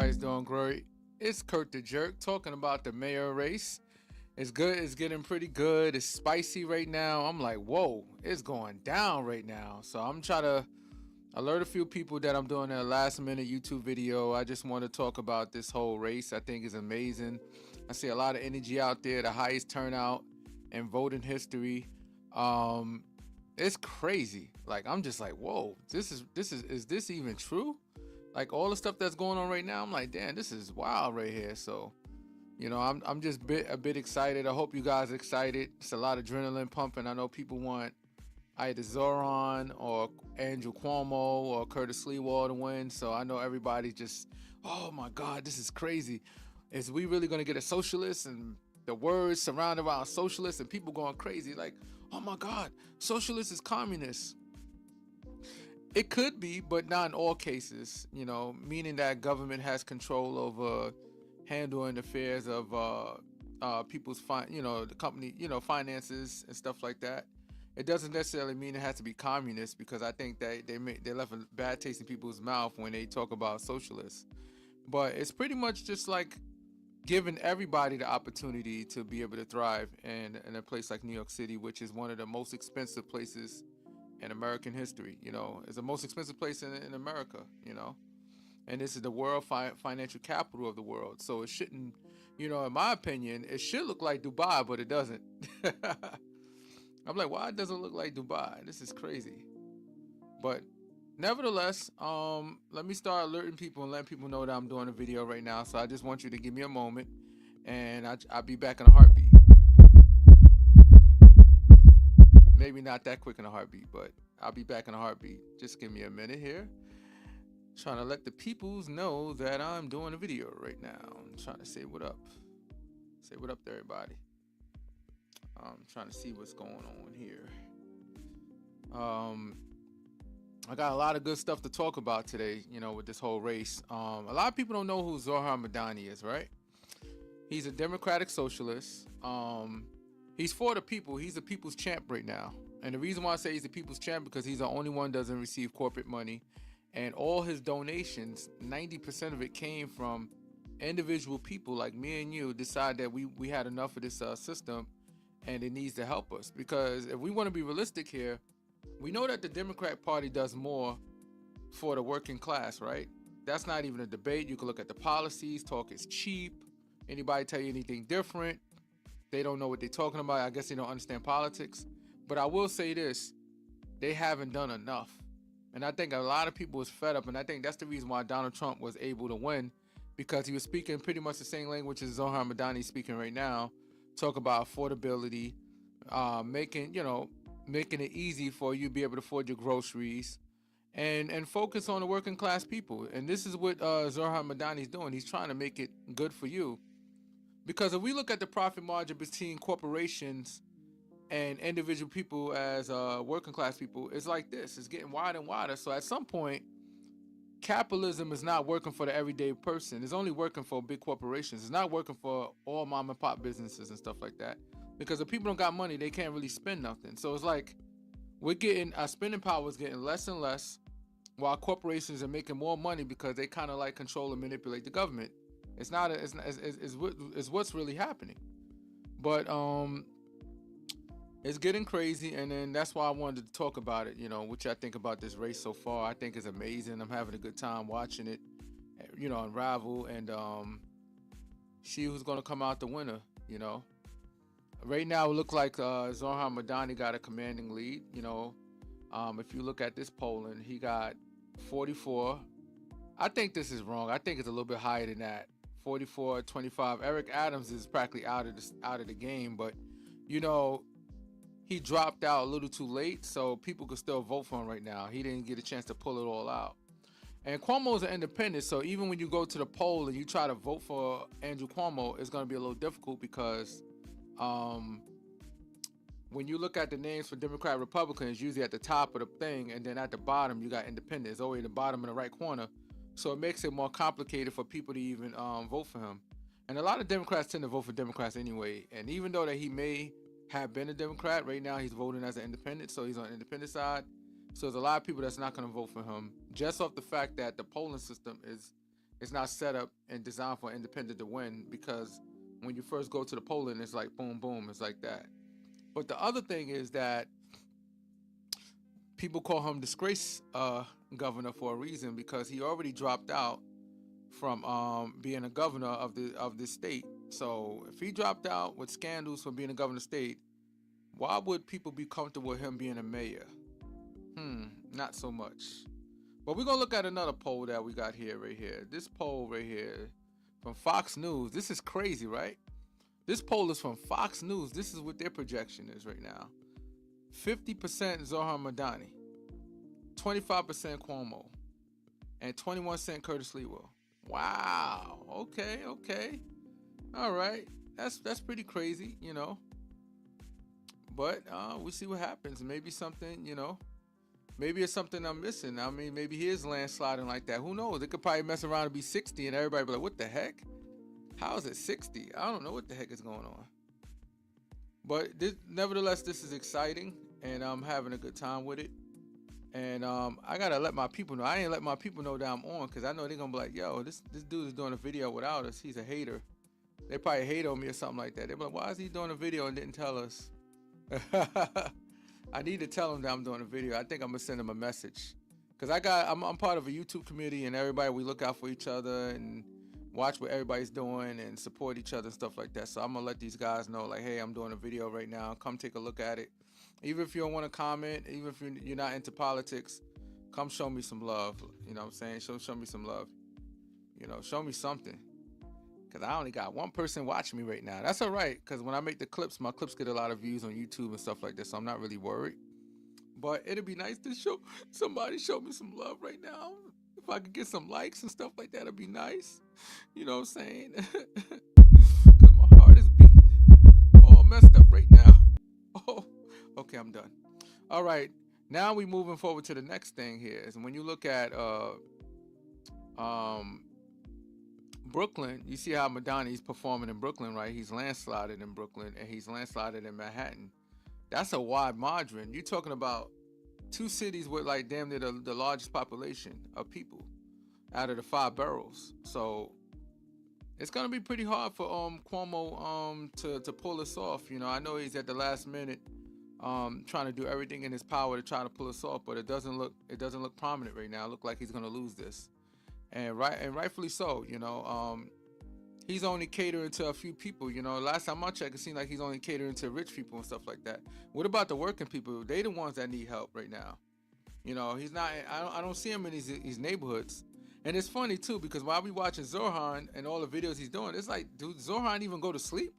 everybody's doing great. It's Kurt the Jerk talking about the mayor race. It's good. It's getting pretty good. It's spicy right now. I'm like, whoa, it's going down right now. So I'm trying to alert a few people that I'm doing a last minute YouTube video. I just want to talk about this whole race. I think is amazing. I see a lot of energy out there. The highest turnout in voting history. Um, it's crazy. Like I'm just like, whoa, is this even true? Like all the stuff that's going on right now, I'm like, damn, this is wild right here. So, I'm just a bit excited. I hope you guys are excited. It's a lot of adrenaline pumping. I know people want either Zohran or Andrew Cuomo or Curtis Leewald to win. So I know everybody's just, oh my God, this is crazy. Is we really gonna get a socialist? And the words surrounded around socialists and people going crazy, like, oh my God, socialist is communist. It could be, but not in all cases, meaning that government has control over handling affairs of people's, the company, finances and stuff like that. It doesn't necessarily mean it has to be communist, because I think that they left a bad taste in people's mouth when they talk about socialists. But it's pretty much just like giving everybody the opportunity to be able to thrive in a place like New York City, which is one of the most expensive places in American history. It's the most expensive place in America, and this is the world financial capital of the world. So it shouldn't, in my opinion, it should look like Dubai, but it doesn't. I'm like, why it doesn't look like Dubai? This is crazy. But nevertheless, let me start alerting people and letting people know that I'm doing a video right now. So I just want you to give me a moment, and I'll be back in a heartbeat. Maybe not that quick in a heartbeat, but I'll be back in a heartbeat. Just give me a minute here. Trying to let the peoples know that I'm doing a video right now. I'm trying to say what up. Say what up to everybody. I'm trying to see what's going on here. I got a lot of good stuff to talk about today, with this whole race. A lot of people don't know who Zohran Mamdani is, right? He's a democratic socialist. He's for the people. He's the people's champ right now. And the reason why I say he's the people's champ, because he's the only one that doesn't receive corporate money. And all his donations, 90% of it came from individual people like me and you decide that we had enough of this system and it needs to help us. Because if we want to be realistic here, we know that the Democrat Party does more for the working class, right? That's not even a debate. You can look at the policies. Talk is cheap. Anybody tell you anything different, they don't know what they're talking about. I guess they don't understand politics. But I will say this, they haven't done enough. And I think a lot of people was fed up, and I think that's the reason why Donald Trump was able to win, because he was speaking pretty much the same language as Zohran Mamdani is speaking right now. Talk about affordability, making it easy for you to be able to afford your groceries, and focus on the working class people. And this is what Zohran Mamdani is doing. He's trying to make it good for you. Because if we look at the profit margin between corporations and individual people as working class people, it's like this. It's getting wider and wider. So at some point, capitalism is not working for the everyday person. It's only working for big corporations. It's not working for all mom and pop businesses and stuff like that. Because if people don't got money, they can't really spend nothing. So it's like our spending power is getting less and less, while corporations are making more money because they kind of like control and manipulate the government. It's not. It's what's really happening. But it's getting crazy, and then that's why I wanted to talk about it. Which I think about this race so far. I think is amazing. I'm having a good time watching it. Unravel and see who's gonna come out the winner. Right now it looks like Zohran Mamdani got a commanding lead. If you look at this polling, he got 44. I think this is wrong. I think it's a little bit higher than that. 44, 25. Eric Adams is practically out of the game, but he dropped out a little too late, so people could still vote for him right now. He didn't get a chance to pull it all out. And Cuomo's an independent, so even when you go to the poll and you try to vote for Andrew Cuomo, it's going to be a little difficult because when you look at the names for Democrat Republicans, usually at the top of the thing, and then at the bottom you got independents, it's always the bottom in the right corner. So it makes it more complicated for people to even vote for him. And a lot of Democrats tend to vote for Democrats anyway. And even though that he may have been a Democrat, right now he's voting as an independent, so he's on the independent side. So there's a lot of people that's not going to vote for him just off the fact that the polling system is It's not set up and designed for independent to win, because when you first go to the polling, it's like boom, boom, it's like that. But the other thing is that people call him disgrace governor for a reason, because he already dropped out from being a governor of this state. So if he dropped out with scandals from being a governor of the state, why would people be comfortable with him being a mayor? Not so much. But we're gonna look at another poll that we got here, right here. This poll right here from Fox News. This is crazy, right? This poll is from Fox News. This is what their projection is right now. 50% Zohran Mamdani, 25% Cuomo, and 21% Curtis Lewa. Wow. Okay. All right. That's pretty crazy, you know. But we'll see what happens. Maybe something, you know. Maybe it's something I'm missing. I mean, maybe he is landsliding like that. Who knows? It could probably mess around and be 60 and everybody be like, what the heck? How is it 60? I don't know what the heck is going on. But nevertheless, this is exciting, and I'm having a good time with it. And I gotta let my people know. I ain't let my people know that I'm on, because I know they're gonna be like, yo, this dude is doing a video without us. He's a hater. They probably hate on me or something like that. They're like, why is he doing a video and didn't tell us? I need to tell him that I'm doing a video. I think I'm gonna send him a message, because I'm part of a YouTube community, and everybody, we look out for each other and watch what everybody's doing and support each other and stuff like that. So I'm gonna let these guys know, like, hey, I'm doing a video right now. Come take a look at it. Even if you don't want to comment, even if you're not into politics, come show me some love. You know what I'm saying? Show me some love. You know, show me something. Because I only got one person watching me right now. That's all right, because when I make the clips, my clips get a lot of views on YouTube and stuff like that, so I'm not really worried. But it'd be nice to show me some love right now. If I could get some likes and stuff like that, it'd be nice. You know what I'm saying? Because my heart is beating all messed up right now. Oh, okay, I'm done. All right, now we moving forward to the next thing here. Is when you look at Brooklyn, you see how Mamdani's performing in Brooklyn, right? He's landslided in Brooklyn, and he's landslided in Manhattan. That's a wide margin. You're talking about two cities with like damn near the largest population of people out of the 5 boroughs. So it's gonna be pretty hard for Cuomo to pull this off. You know, I know he's at the last minute trying to do everything in his power to try to pull us off, but it doesn't look prominent right now. It look like he's gonna lose this. And rightfully so, you know. He's only catering to a few people, you know. Last time I checked, it seemed like he's only catering to rich people and stuff like that. What about the working people? They the ones that need help right now. You know, he's not. I don't see him in these neighborhoods. And it's funny too, because while we watching Zohran and all the videos he's doing, it's like, dude, Zohran even go to sleep?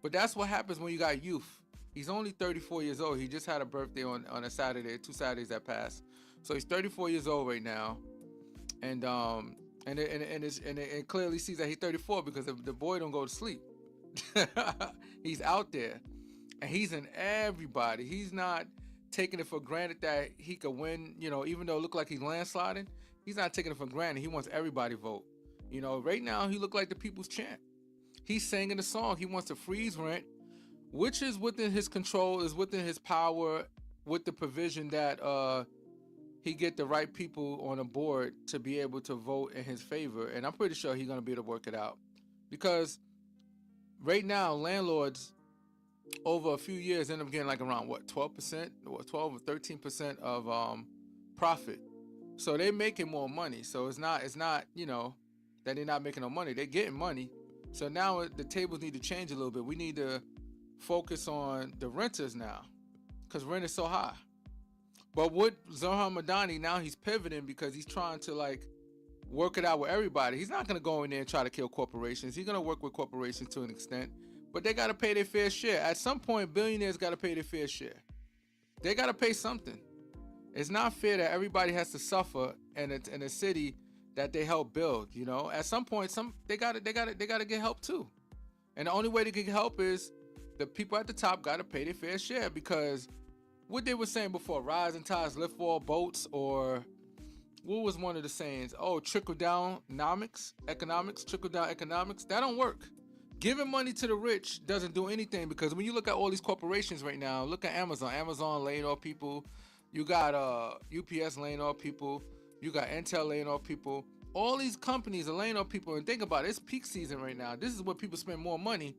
But that's what happens when you got youth. He's only 34 years old. He just had a birthday on a Saturday, 2 Saturdays that passed. So he's 34 years old right now. And it clearly sees that he's 34, because the boy don't go to sleep. He's out there, and he's in everybody. He's not taking it for granted that he could win. You know, even though it look like he's landsliding, he's not taking it for granted. He wants everybody vote. You know, right now he look like the people's champ. He's singing the song. He wants to freeze rent, which is within his control, is within his power, with the provision that he get the right people on a board to be able to vote in his favor. And I'm pretty sure he's going to be able to work it out, because right now landlords over a few years end up getting like around 12% or 12 or 13% of profit. So they're making more money. So it's not you know, that they're not making no money. They're getting money. So now the tables need to change a little bit. We need to focus on the renters now, because rent is so high. But with Zohran Mamdani, now he's pivoting, because he's trying to like work it out with everybody. He's not going to go in there and try to kill corporations. He's going to work with corporations to an extent, but they got to pay their fair share. At some point, billionaires got to pay their fair share. They got to pay something. It's not fair that everybody has to suffer in a city that they help build. You know, at some point, they got to get help too. And the only way to get help is the people at the top got to pay their fair share, because what they were saying before, rising tides lift all boats, or what was one of the sayings? Oh, trickle down economics, trickle down economics. That don't work. Giving money to the rich doesn't do anything, because when you look at all these corporations right now, look at Amazon laying off people. You got UPS laying off people. You got Intel laying off people. all these companies are laying off people, and think about it, it's peak season right now. This is where people spend more money,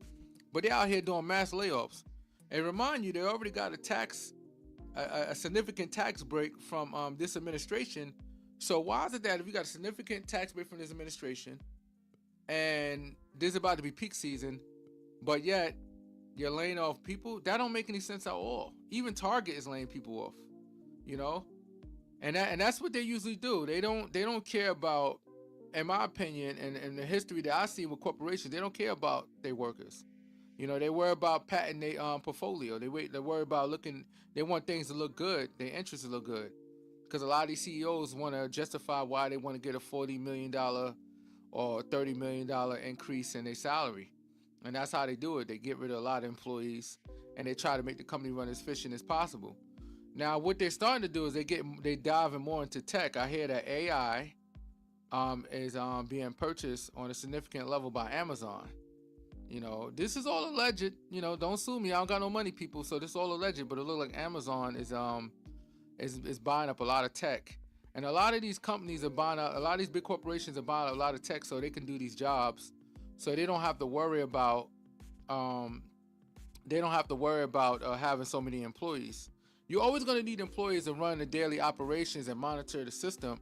but they're out here doing mass layoffs. And remind you, they already got a significant tax break from this administration. So why is it that if you got a significant tax break from this administration, and this is about to be peak season, but yet you're laying off people? That don't make any sense at all. Even Target is laying people off, you know, and that's what they usually do. They don't care about, in my opinion, and the history that I see with corporations, they don't care about their workers. You know, they worry about patting their portfolio. They worry about looking. They want things to look good. Their interests to look good, because a lot of these CEOs want to justify why they want to get a $40 million or $30 million increase in their salary. And that's how they do it. They get rid of a lot of employees, and they try to make the company run as efficient as possible. Now, what they're starting to do is they diving more into tech. I hear that AI is being purchased on a significant level by Amazon. You know, this is all alleged. You know, don't sue me. I don't got no money, people. So this is all alleged. But it looks like Amazon is buying up a lot of tech, and a lot of these companies are buying up. A lot of these big corporations are buying up a lot of tech so they can do these jobs. So they don't have to worry about having so many employees. You're always going to need employees to run the daily operations and monitor the system.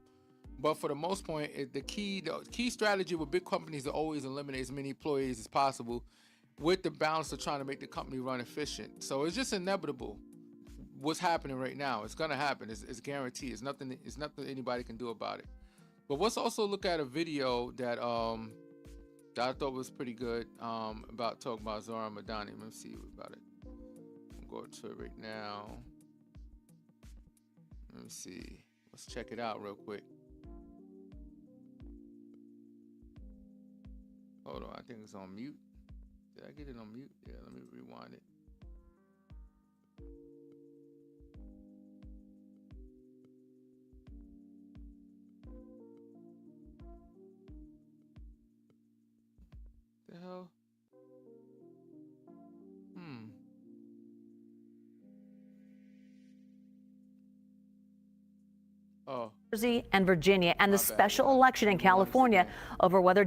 But for the most part, the key strategy with big companies is to always eliminate as many employees as possible, with the balance of trying to make the company run efficient. So it's just inevitable. What's happening right now? It's gonna happen. It's guaranteed. It's nothing anybody can do about it. But let's also look at a video that I thought was pretty good about talking about Zohran Mamdani. Let me see about it. I'm going to it right now. Let me see. Let's check it out real quick. Hold on, I think it's on mute. Did I get it on mute? Yeah, let me rewind it. The hell? Oh. Jersey and Virginia, and the special election in California over whether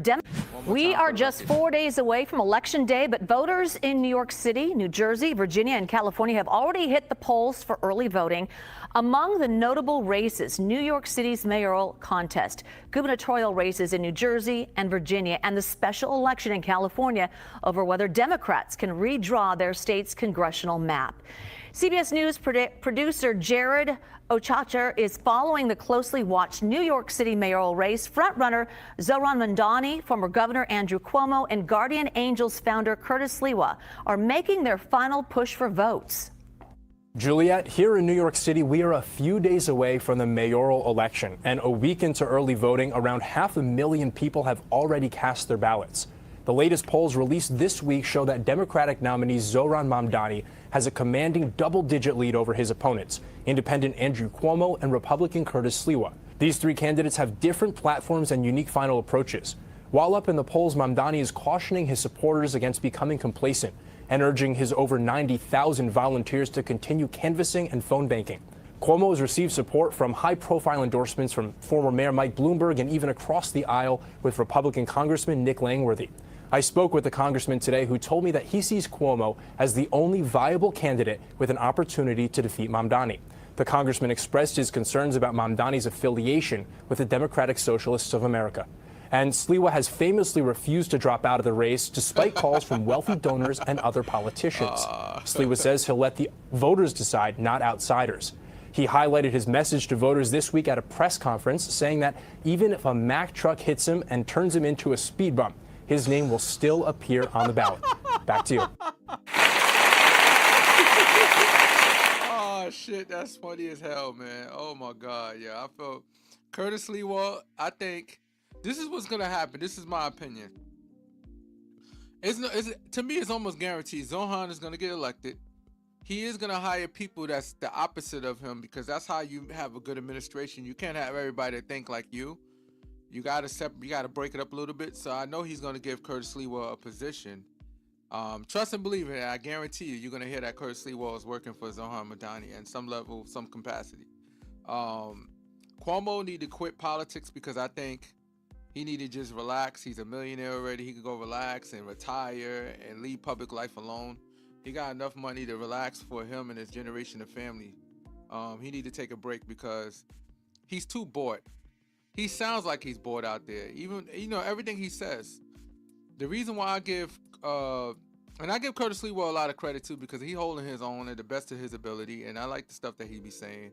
We are just 4 days away from Election Day, but voters in New York City, New Jersey, Virginia, and California have already hit the polls for early voting. Among the notable races, New York City's mayoral contest, gubernatorial races in New Jersey and Virginia, and the special election in California over whether Democrats can redraw their state's congressional map. CBS News producer Jared Ochacher is following the closely watched New York City mayoral race. Frontrunner Zohran Mamdani, former Governor Andrew Cuomo, and Guardian Angels founder Curtis Sliwa are making their final push for votes. Juliet, here in New York City, we are a few days away from the mayoral election, and a week into early voting, around 500,000 people have already cast their ballots. The latest polls released this week show that Democratic nominee Zohran Mamdani has a commanding double-digit lead over his opponents, Independent Andrew Cuomo and Republican Curtis Sliwa. These three candidates have different platforms and unique final approaches. While up in the polls, Mamdani is cautioning his supporters against becoming complacent and urging his over 90,000 volunteers to continue canvassing and phone banking. Cuomo has received support from high-profile endorsements from former Mayor Mike Bloomberg and even across the aisle with Republican Congressman Nick Langworthy. I spoke with the congressman today who told me that he sees Cuomo as the only viable candidate with an opportunity to defeat Mamdani. The congressman expressed his concerns about Mamdani's affiliation with the Democratic Socialists of America. And Sliwa has famously refused to drop out of the race despite calls from wealthy donors and other politicians. Sliwa says he'll let the voters decide, not outsiders. He highlighted his message to voters this week at a press conference, saying that even if a Mack truck hits him and turns him into a speed bump, his name will still appear on the ballot. Back to you. Oh, shit, that's funny as hell, man. Oh, my God. Yeah, I felt Curtis Sliwa, I think this is what's going to happen. This is my opinion. To me, it's almost guaranteed. Zohran is going to get elected. He is going to hire people that's the opposite of him, because that's how you have a good administration. You can't have everybody that think like you. You gotta break it up a little bit. So I know he's gonna give Curtis Sliwa a position. Trust and believe it. I guarantee you're gonna hear that Curtis Sliwa is working for Zohran Mamdani in some level, some capacity. Cuomo need to quit politics, because I think He need to just relax. He's a millionaire already. He could go relax and retire and leave public life alone. He got enough money to relax for him and his generation of family. He need to take a break because he's too bored. He sounds like he's bored out there. Even, everything he says. The reason why I give, and I give Curtis Lewa a lot of credit too, because he holding his own at the best of his ability, and I like the stuff that he be saying.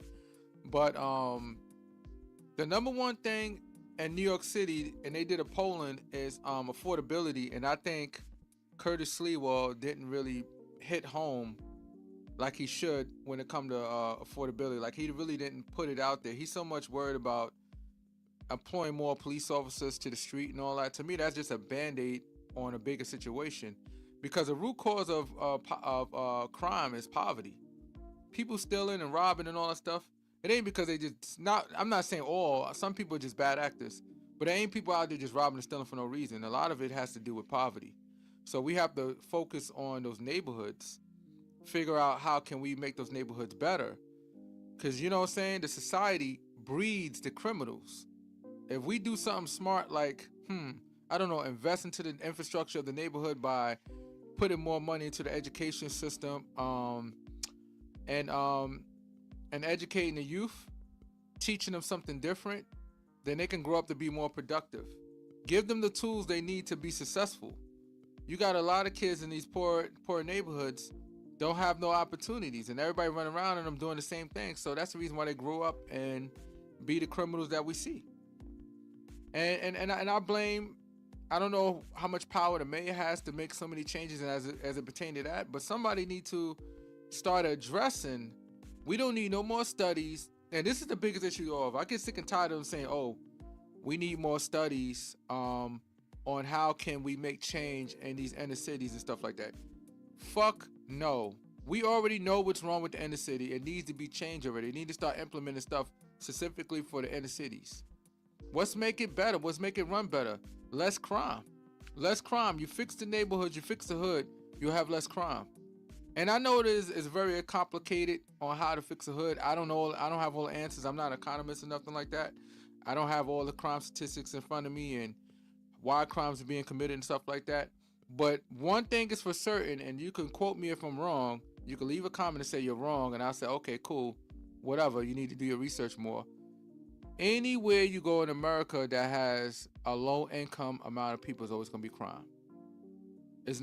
But the number one thing in New York City, and they did a polling, is affordability, and I think Curtis Lewa didn't really hit home like he should when it come to affordability. Like, he really didn't put it out there. He's so much worried about employing more police officers to the street and all that. To me, that's just a band-aid on a bigger situation, because the root cause of crime is poverty. People stealing and robbing and all that stuff. It ain't because they just not. I'm not saying all. Some people are just bad actors, but there ain't people out there just robbing and stealing for no reason. A lot of it has to do with poverty. So we have to focus on those neighborhoods, figure out how can we make those neighborhoods better. Because, you know what I'm saying, the society breeds the criminals. If we do something smart like, I don't know, invest into the infrastructure of the neighborhood by putting more money into the education system, and educating the youth, teaching them something different, then they can grow up to be more productive. Give them the tools they need to be successful. You got a lot of kids in these poor neighborhoods don't have no opportunities, and everybody running around and them doing the same thing. So that's the reason why they grow up and be the criminals that we see. And I blame, I don't know how much power the mayor has to make so many changes as it pertains to that, but somebody need to start addressing. We don't need no more studies. And this is the biggest issue of. I get sick and tired of them saying, oh, we need more studies on how can we make change in these inner cities and stuff like that. Fuck no. We already know what's wrong with the inner city. It needs to be changed already. They need to start implementing stuff specifically for the inner cities. What's make it better? What's make it run better? Less crime. Less crime. You fix the neighborhood, you fix the hood, you'll have less crime. And I know it is very complicated on how to fix a hood. I don't know. I don't have all the answers. I'm not an economist or nothing like that. I don't have all the crime statistics in front of me and why crimes are being committed and stuff like that. But one thing is for certain, and you can quote me if I'm wrong. You can leave a comment and say you're wrong, and I'll say, okay, cool, whatever. You need to do your research more. Anywhere you go in America that has a low income amount of people is always going to be crime. It's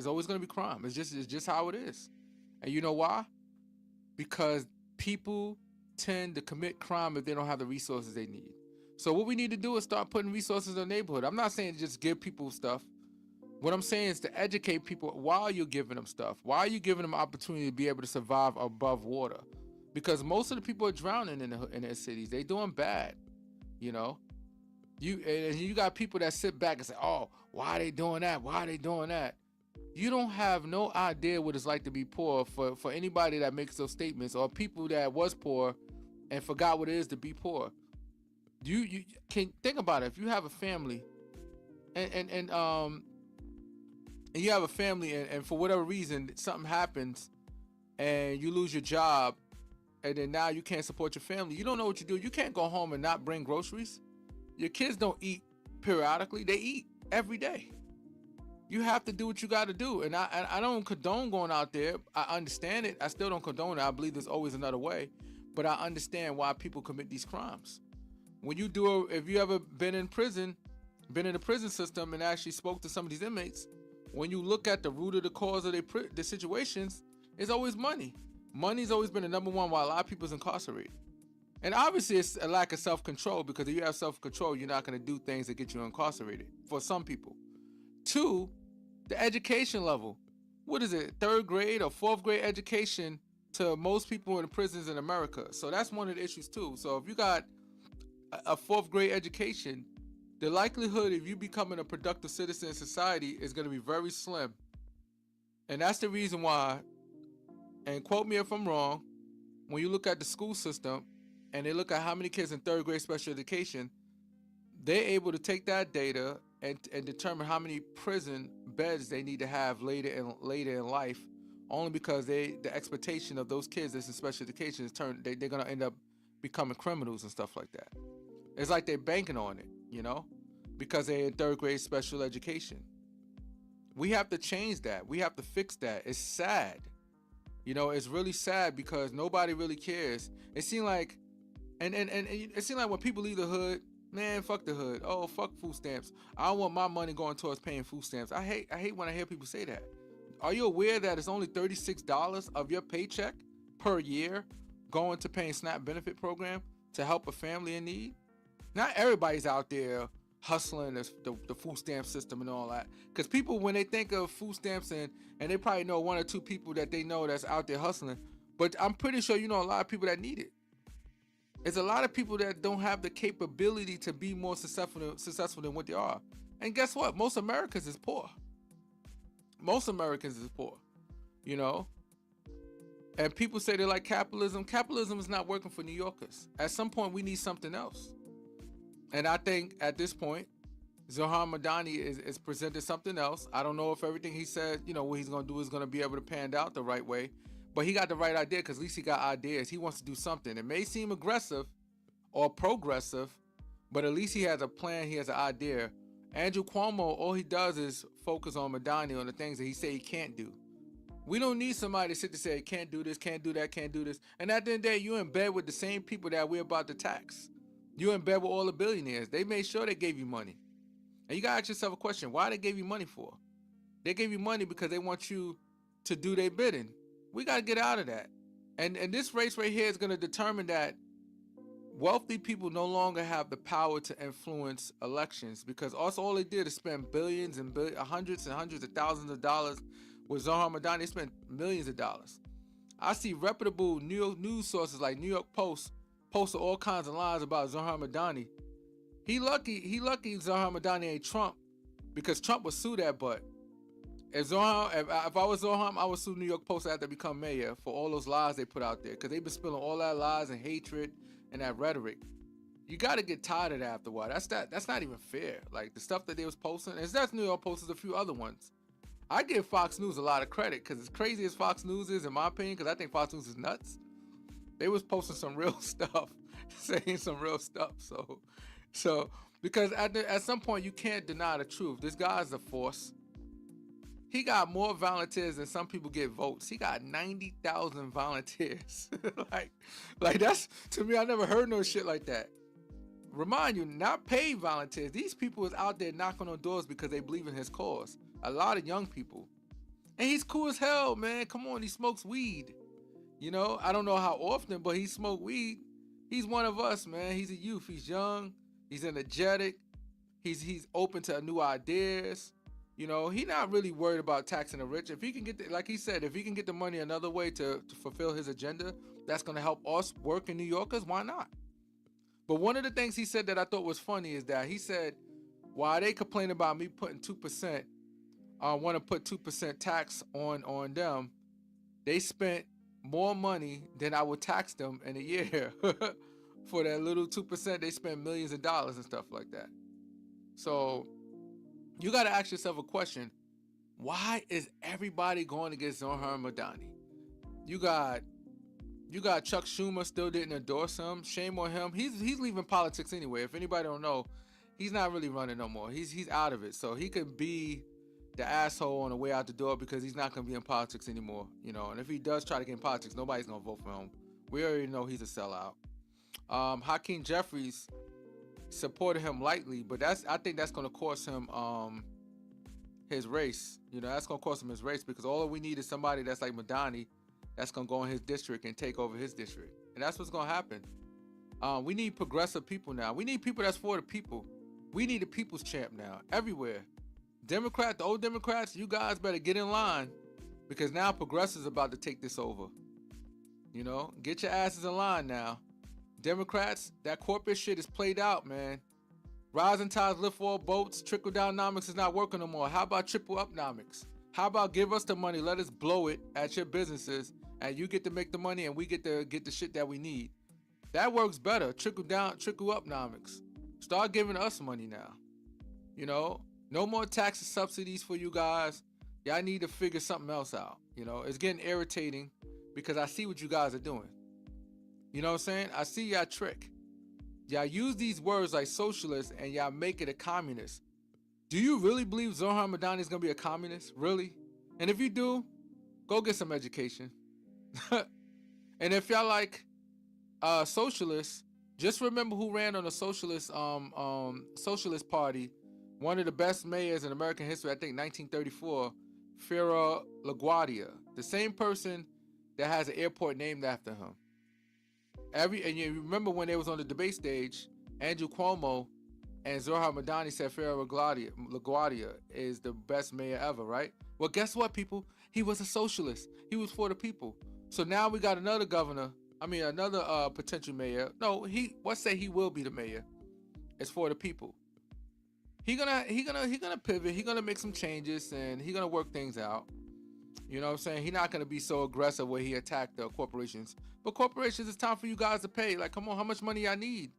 always going to be crime. It's just how it is. And you know why? Because people tend to commit crime if they don't have the resources they need. So what we need to do is start putting resources in the neighborhood. I'm not saying just give people stuff. What I'm saying is to educate people while you're giving them stuff. While you're giving them opportunity to be able to survive above water. Because most of the people are drowning in their cities. They doing bad, you know. You got people that sit back and say, oh, why are they doing that? Why are they doing that? You don't have no idea what it's like to be poor for anybody that makes those statements, or people that was poor and forgot what it is to be poor. You can think about it. If you have a family and you have a family and for whatever reason something happens and you lose your job and then now you can't support your family, you don't know what you do. You can't go home and not bring groceries. Your kids don't eat periodically. They eat every day. You have to do what you got to do. And I don't condone going out there. I understand it. I still don't condone it. I believe there's always another way. But I understand why people commit these crimes. When you if you ever been in prison, been in the prison system and actually spoke to some of these inmates, when you look at the root of the cause of the situations, it's always money. Money's always been the number one why a lot of people's incarcerated. And obviously it's a lack of self-control, because if you have self-control, you're not going to do things that get you incarcerated for some people. 2, the education level. What is it, 3rd grade or 4th grade education to most people in the prisons in America? So that's one of the issues too. So if you got a 4th grade education, the likelihood of you becoming a productive citizen in society is going to be very slim. And that's the reason why, and quote me if I'm wrong, when you look at the school system, and they look at how many kids in 3rd grade special education, they're able to take that data and determine how many prison beds they need to have later in life, only because the expectation of those kids that's in special education is they're going to end up becoming criminals and stuff like that. It's like they're banking on it, you know? because they're in third grade special education. We have to change that. We have to fix that. It's sad. You know, it's really sad because nobody really cares. It seems like, and it seems like when people leave the hood, man, fuck the hood. Oh, fuck food stamps. I don't want my money going towards paying food stamps. I hate when I hear people say that. Are you aware that it's only $36 of your paycheck per year going to paying SNAP benefit program to help a family in need? Not everybody's out there hustling the food stamp system and all that. Because people, when they think of food stamps, and they probably know one or two people that they know that's out there hustling, but I'm pretty sure you know a lot of people that need it. There's a lot of people that don't have the capability to be more successful than what they are. And guess what? Most Americans is poor. Most Americans is poor, you know? And people say they like capitalism. Capitalism is not working for New Yorkers. At some point, we need something else. And I think at this point, Zohran Mamdani is presented something else. I don't know if everything he said, you know, what he's going to do is going to be able to pan out the right way. But he got the right idea because at least he got ideas. He wants to do something. It may seem aggressive or progressive, but at least he has a plan. He has an idea. Andrew Cuomo, all he does is focus on Mamdani, on the things that he say he can't do. We don't need somebody to sit to say, can't do this, can't do that, can't do this. And at the end of the day, you're in bed with the same people that we're about to tax. You're in bed with all the billionaires. They made sure they gave you money. And you got to ask yourself a question. Why they gave you money for? They gave you money because they want you to do their bidding. We got to get out of that. And this race right here is going to determine that wealthy people no longer have the power to influence elections, because also all they did is spend billions and hundreds and hundreds of thousands of dollars with Zohran Mamdani. They spent millions of dollars. I see reputable news sources like New York Post posted all kinds of lies about Zohran Mamdani. He lucky Zohran Mamdani ain't Trump, because Trump would sue that butt. If I was Zohran, I would sue New York Post after I become mayor for all those lies they put out there, because they've been spilling all that lies and hatred and that rhetoric. You got to get tired of that after a while. That's not even fair. Like the stuff that they was posting, and that's New York Post, is a few other ones. I give Fox News a lot of credit, because as crazy as Fox News is, in my opinion, because I think Fox News is nuts, they was posting some real stuff, saying some real stuff. So because at some point you can't deny the truth. This guy's a force. He got more volunteers than some people get votes. He got 90,000 volunteers. like that's, to me, I never heard no shit like that. Remind you, not paid volunteers. These people is out there knocking on doors because they believe in his cause. A lot of young people. And he's cool as hell, man. Come on, he smokes weed. You know, I don't know how often, but he smoked weed. He's one of us, man. He's a youth. He's young. He's energetic. He's open to new ideas. You know, he's not really worried about taxing the rich. If he can get, like he said, if he can get the money another way to fulfill his agenda, that's going to help us working New Yorkers, why not? But one of the things he said that I thought was funny is that he said, why they complain about me putting 2%, want to put 2% tax on them, they spent more money than I would tax them in a year. For that little 2%, they spend millions of dollars and stuff like that. So you got to ask yourself a question. Why is everybody going against Zohran Mamdani? You got Chuck Schumer still didn't endorse him. Shame on him. He's leaving politics anyway. If anybody don't know, he's not really running no more. He's out of it. So he could be the asshole on the way out the door, because he's not going to be in politics anymore, you know. And if he does try to get in politics, nobody's going to vote for him. We already know he's a sellout. Hakeem Jeffries supported him lightly, but I think that's going to cost him his race. You know, that's going to cost him his race, because all we need is somebody that's like Mamdani that's going to go in his district and take over his district. And that's what's going to happen. We need progressive people now. We need people that's for the people. We need a people's champ now, everywhere. The old Democrats, you guys better get in line, because now progressives are about to take this over. You know, get your asses in line now. Democrats, that corporate shit is played out, man. Rising tides lift all boats. Trickle-down-nomics is not working no more. How about triple-up-nomics? How about give us the money, let us blow it at your businesses, and you get to make the money, and we get to get the shit that we need. That works better. Trickle-up-nomics. Start giving us money now. You know, no more tax and subsidies for you guys. Y'all need to figure something else out. You know, it's getting irritating, because I see what you guys are doing. You know what I'm saying? I see y'all trick. Y'all use these words like socialist and y'all make it a communist. Do you really believe Zohran Mamdani is going to be a communist? Really? And if you do, go get some education. And if y'all like socialists, just remember who ran on the socialist party. One of the best mayors in American history, I think 1934, Farrah LaGuardia, the same person that has an airport named after him. And you remember when they was on the debate stage, Andrew Cuomo and Zohran Mamdani said Farrah LaGuardia is the best mayor ever, right? Well, guess what, people? He was a socialist. He was for the people. So now we got another another potential mayor. No, let's say he will be the mayor. It's for the people. He gonna pivot. He gonna make some changes and he gonna work things out. You know what I'm saying? He's not gonna be so aggressive where he attacked the corporations. But corporations, it's time for you guys to pay. Like, come on, how much money I need?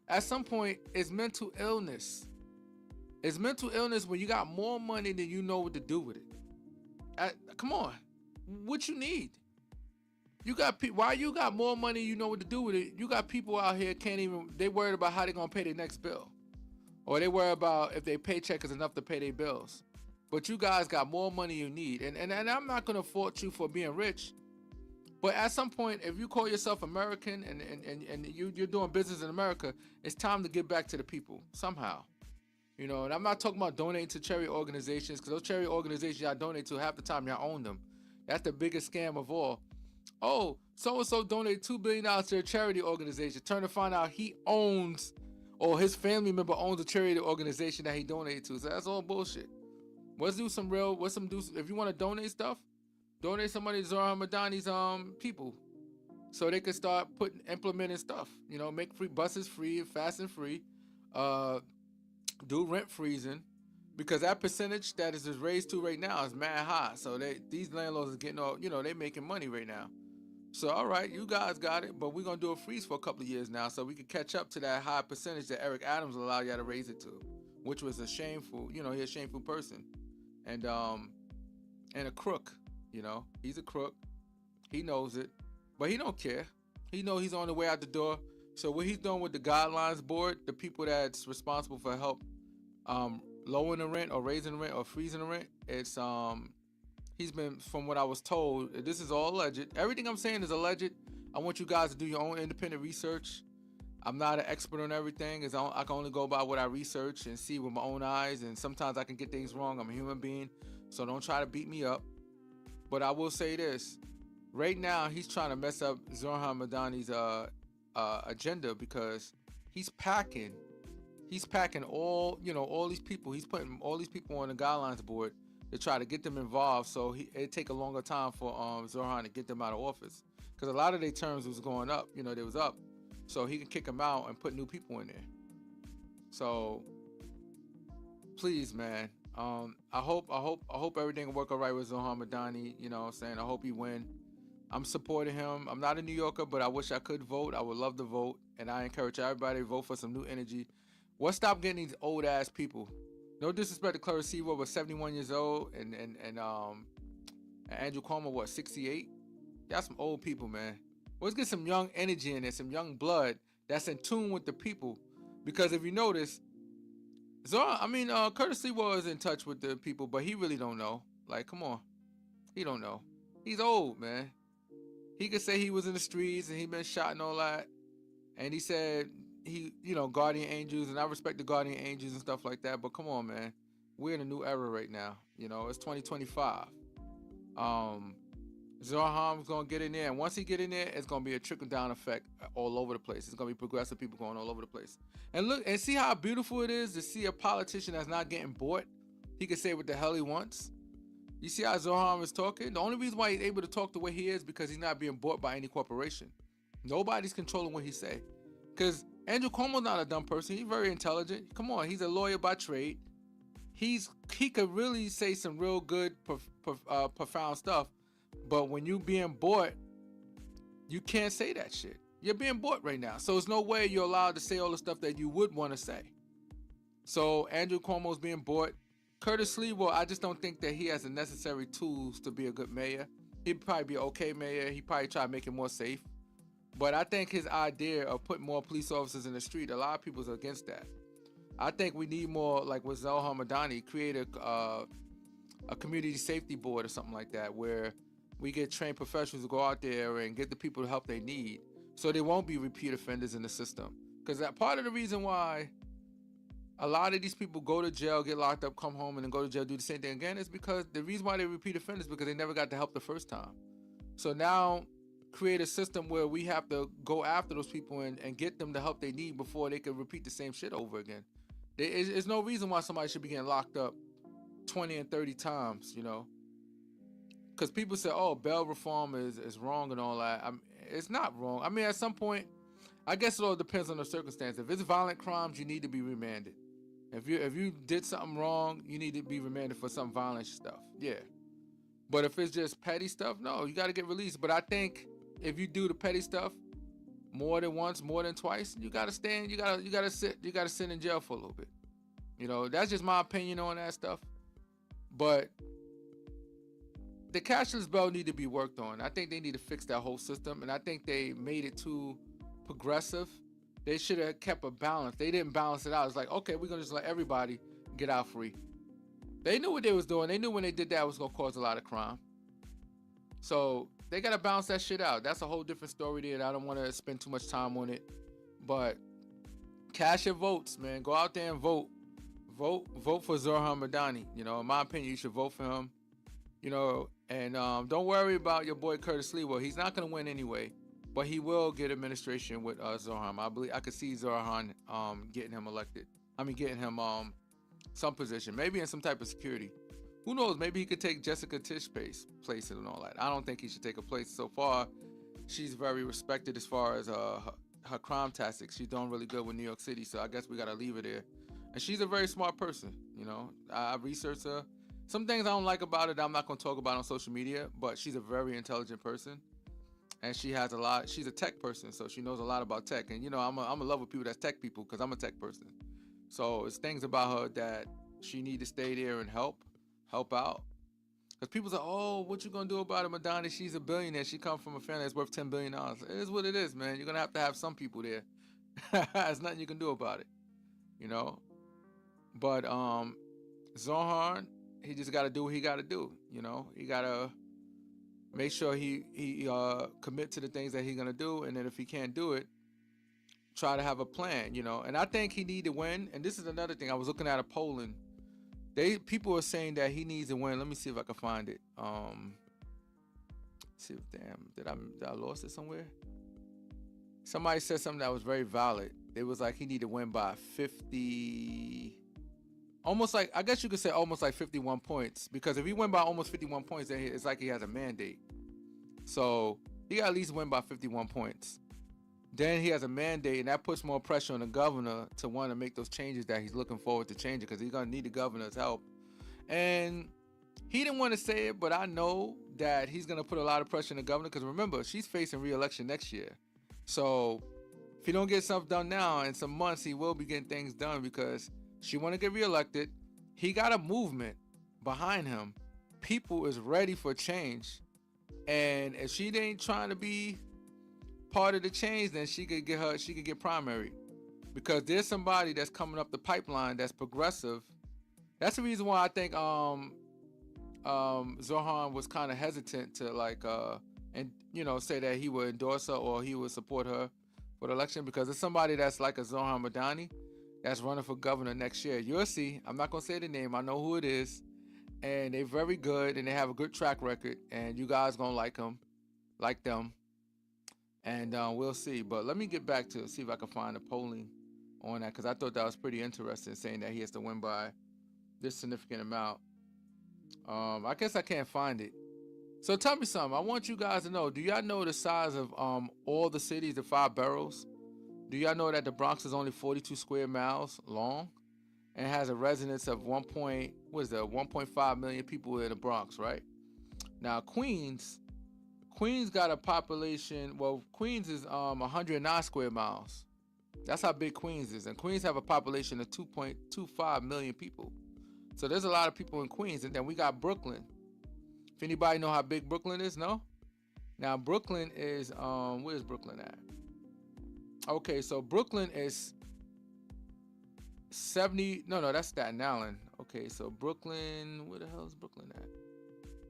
At some point, it's mental illness. It's mental illness when you got more money than you know what to do with it. Come on, what you need? You got why you got more money, you know what to do with it. You got people out here they worried about how they gonna pay their next bill. Or they worry about if their paycheck is enough to pay their bills. But you guys got more money you need. And I'm not gonna fault you for being rich. But at some point, if you call yourself American and you're doing business in America, it's time to give back to the people somehow. You know, and I'm not talking about donating to charity organizations, because those charity organizations y'all donate to, half the time y'all own them. That's the biggest scam of all. Oh, so-and-so donated $2 billion to a charity organization. Turn to find out he owns, or his family member owns a charity organization that he donated to. So that's all bullshit. If you want to donate stuff, donate some money to Zohran Mamdani's people, so they can start implementing stuff. You know, make free buses free, fast and free, do rent freezing, because that percentage that is raised to right now is mad high. So these landlords are getting all, they making money right now. So all right, you guys got it, but we're gonna do a freeze for a couple of years now, so we can catch up to that high percentage that Eric Adams allowed y'all to raise it to, which was a shameful, he's a shameful person, and a crook. He's a crook. He knows it, but he don't care. He knows he's on the way out the door. So what he's doing with the guidelines board, the people that's responsible for help lowering the rent or raising the rent or freezing the rent, it's he's been, from what I was told, this is all alleged. Everything I'm saying is alleged. I want you guys to do your own independent research. I'm not an expert on everything. I can only go by what I research and see with my own eyes, and sometimes I can get things wrong. I'm a human being, so don't try to beat me up. But I will say this. Right now, he's trying to mess up Zohran Mamdani's agenda, because he's packing all these people. He's putting all these people on the guidelines board to try to get them involved, so it'd take a longer time for Zohran to get them out of office, because a lot of their terms was going up. They was up, so he can kick them out and put new people in there. So please, man, I hope everything will work all right with Zohran Mamdani. You know what I'm saying? I hope he win. I'm supporting him. I'm not a New Yorker, but I wish I could vote. I would love to vote, and I encourage everybody to vote for some new energy. What's stop getting these old ass people? No disrespect to Clarence Seawell, was 71 years old, and Andrew Cuomo, 68? Y'all some old people, man. Let's get some young energy in there, some young blood that's in tune with the people. Because if you notice, Curtis Seawell is in touch with the people, but he really don't know. Like, come on. He don't know. He's old, man. He could say he was in the streets and he been shot and all that. And he said guardian angels, and I respect the guardian angels and stuff like that, but come on, man. We're in a new era right now. It's 2025. Zohran's gonna get in there, and once he get in there, it's gonna be a trickle-down effect all over the place. It's gonna be progressive people going all over the place. And look and see how beautiful it is to see a politician that's not getting bought. He can say what the hell he wants. You see how Zohran is talking? The only reason why he's able to talk the way he is because he's not being bought by any corporation. Nobody's controlling what he say. Because Andrew Cuomo's not a dumb person. He's very intelligent. Come on, he's a lawyer by trade. He could really say some real good, profound stuff. But when you being bought, you can't say that shit. You're being bought right now. So there's no way you're allowed to say all the stuff that you would want to say. So Andrew Cuomo's being bought. Curtis Seawell, I just don't think that he has the necessary tools to be a good mayor. He'd probably be an okay mayor. He'd probably try to make it more safe. But I think his idea of putting more police officers in the street, a lot of people's against that. I think we need more, like with Zohran Mamdani, create a community safety board or something like that, where we get trained professionals to go out there and get the people the help they need, so they won't be repeat offenders in the system. Because that part of the reason why a lot of these people go to jail, get locked up, come home, and then go to jail, do the same thing again, is because the reason why they repeat offenders is because they never got the help the first time. So now create a system where we have to go after those people and get them the help they need before they can repeat the same shit over again. There's no reason why somebody should be getting locked up 20 and 30 times, you know? Because people say, oh, bail reform is wrong and all that. It's not wrong. I mean, at some point, I guess it all depends on the circumstance. If it's violent crimes, you need to be remanded. If you did something wrong, you need to be remanded for some violent stuff. Yeah. But if it's just petty stuff, no, you got to get released. But I think if you do the petty stuff more than once, more than twice, you got to stand, you got to sit in jail for a little bit. You know, that's just my opinion on that stuff. But the cashless bill need to be worked on. I think they need to fix that whole system, and I think they made it too progressive. They should have kept a balance. They didn't balance it out. It's like, okay, we're gonna just let everybody get out free. They knew what they was doing. They knew when they did that it was gonna cause a lot of crime. So they gotta balance that shit out. That's a whole different story there. I don't want to spend too much time on it. But cast your votes, man. Go out there and vote. Vote for Zohran Mamdani. You know, in my opinion, you should vote for him. You know, and don't worry about your boy Curtis Lewa. He's not gonna win anyway, but he will get administration with Zohran. I could see Zohran getting him elected. I mean, getting him some position, maybe in some type of security. Who knows? Maybe he could take Jessica Tisch's place and all that. I don't think he should take a place. So far, she's very respected as far as her crime tactics. She's doing really good with New York City, so I guess we gotta leave her there. And she's a very smart person. You know, I researched her. Some things I don't like about it, I'm not going to talk about on social media, but she's a very intelligent person. And she has a lot, she's a tech person, so she knows a lot about tech. And, you know, I'm in love with people that's tech people because I'm a tech person. So it's things about her that she need to stay there and help out. Because people say, oh, what you going to do about it, Mamdani? She's a billionaire. She comes from a family that's worth $10 billion. It is what it is, man. You're going to have some people there. There's nothing you can do about it, you know. But Zohran, he just got to do what he got to do, you know. He got to make sure he commit to the things that he's going to do, and then if he can't do it, try to have a plan, you know. And I think he need to win, and this is another thing. I was looking at a polling. People are saying that he needs to win. Let me see if I can find it. See if, damn, did I lost it somewhere? Somebody said something that was very valid. It was like he need to win by 50... Almost like, I guess you could say almost like 51 points. Because if he win by almost 51 points, then it's like he has a mandate. So he got to at least win by 51 points. Then he has a mandate, and that puts more pressure on the governor to want to make those changes that he's looking forward to changing, because he's going to need the governor's help. And he didn't want to say it, but I know that he's going to put a lot of pressure on the governor, because remember, she's facing re-election next year. So if he don't get stuff done now, in some months he will be getting things done, because she want to get reelected. He got a movement behind him. People is ready for change. And if she ain't trying to be part of the change, then she could get primary. Because there's somebody that's coming up the pipeline that's progressive. That's the reason why I think Zohran was kind of hesitant to say that he would endorse her or he would support her for the election, because it's somebody that's like a Zohran Mamdani that's running for governor next year. You'll see. I'm not going to say the name. I know who it is. And they're very good, and they have a good track record. And you guys going to like them. And we'll see. But let me get back to see if I can find the polling on that, because I thought that was pretty interesting, saying that he has to win by this significant amount. I guess I can't find it. So tell me something. I want you guys to know, do y'all know the size of all the cities, the 5 boroughs? Do y'all know that the Bronx is only 42 square miles long and has a residence of 1.5 million people in the Bronx, right? Now Queens got a population, well, Queens is 109 square miles. That's how big Queens is. And Queens have a population of 2.25 million people. So there's a lot of people in Queens. And then we got Brooklyn. If anybody know how big Brooklyn is, no? Now Brooklyn is where's Brooklyn at? Okay, so Brooklyn is 70. No, that's Staten Island. Okay, so Brooklyn, where the hell is Brooklyn at?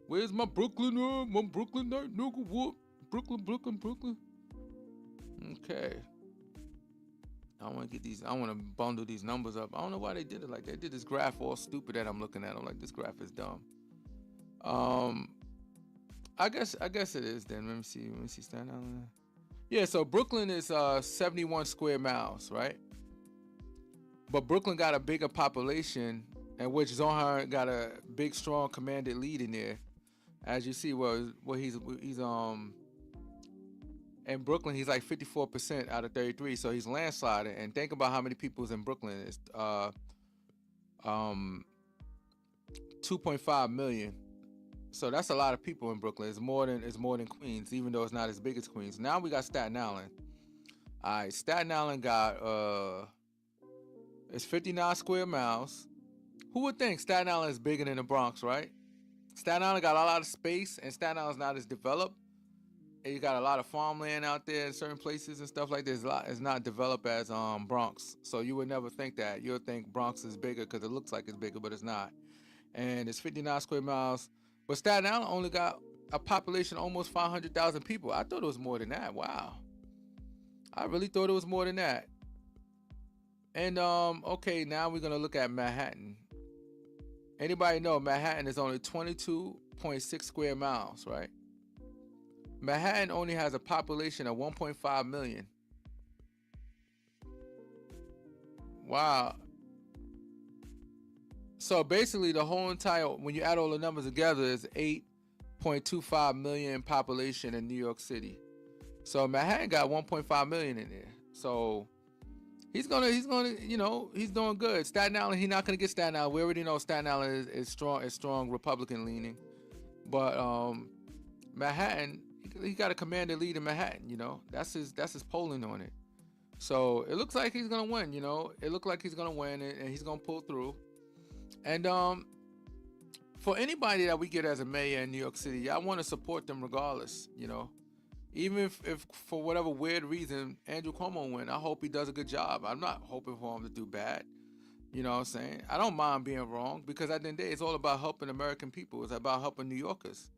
Where's my Brooklyn? My Brooklyn night, nigga. What? Brooklyn. Okay. I want to get these. I want to bundle these numbers up. I don't know why they did it like that. They did this graph all stupid that I'm looking at. I'm like, this graph is dumb. I guess it is then. Let me see. Staten Island. Yeah. So Brooklyn is 71 square miles, right? But Brooklyn got a bigger population, in which Zohran got a big, strong, commanded lead in there. As you see, he's in Brooklyn, he's like 54% out of 33, so he's landsliding. And think about how many people's in Brooklyn. It's 2.5 million. So that's a lot of people in Brooklyn. It's more than Queens, even though it's not as big as Queens. Now we got Staten Island. All right, Staten Island got it's 59 square miles. Who would think Staten Island is bigger than the Bronx, right? Staten Island got a lot of space, and Staten Island's not as developed. And you got a lot of farmland out there in certain places and stuff like this. It's not developed as Bronx, so you would never think that. You'll think Bronx is bigger because it looks like it's bigger, but it's not. And it's 59 square miles. But Staten Island only got a population of almost 500,000 people. I thought it was more than that. Wow. I really thought it was more than that. And okay, now we're gonna look at Manhattan. Anybody know Manhattan is only 22.6 square miles, right? Manhattan only has a population of 1.5 million. Wow. So basically the whole entire, when you add all the numbers together, is 8.25 million population in New York City. So Manhattan got 1.5 million in there. So he's gonna, he's doing good. Staten Island, he's not gonna get Staten Island. We already know Staten Island is strong Republican leaning. But Manhattan, he got a commanded lead in Manhattan, That's his polling on it. So it looks like he's gonna win, It looks like he's gonna win and he's gonna pull through. And for anybody that we get as a mayor in New York City, I want to support them regardless, Even if for whatever weird reason Andrew Cuomo win, I hope he does a good job. I'm not hoping for him to do bad. You know what I'm saying? I don't mind being wrong, because at the end of the day, it's all about helping American people. It's about helping New Yorkers.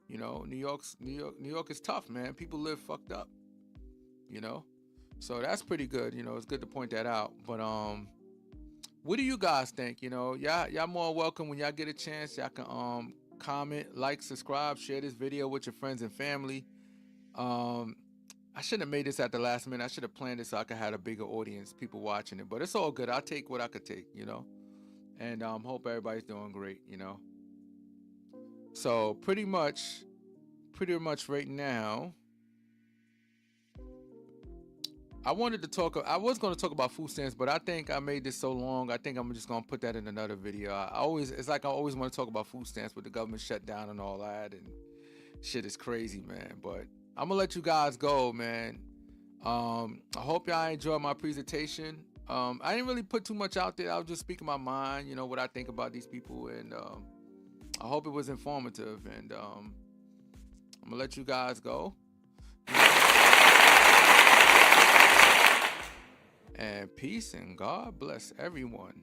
New York is tough, man. People live fucked up. So that's pretty good. It's good to point that out. But what do you guys think? Y'all more welcome when y'all get a chance. Y'all can comment, like, subscribe, share this video with your friends and family. I shouldn't have made this at the last minute. I should have planned this so I could have a bigger audience, people watching it. But it's all good. I'll take what I could take, And hope everybody's doing great, So pretty much right now, I was going to talk about food stamps, but I think I made this so long. I think I'm just going to put that in another video. It's like I always want to talk about food stamps with the government shut down and all that, and shit is crazy, man. But I'm gonna let you guys go, man. I hope y'all enjoyed my presentation. I didn't really put too much out there. I was just speaking my mind, what I think about these people, and I hope it was informative. And I'm gonna let you guys go. And peace and God bless everyone.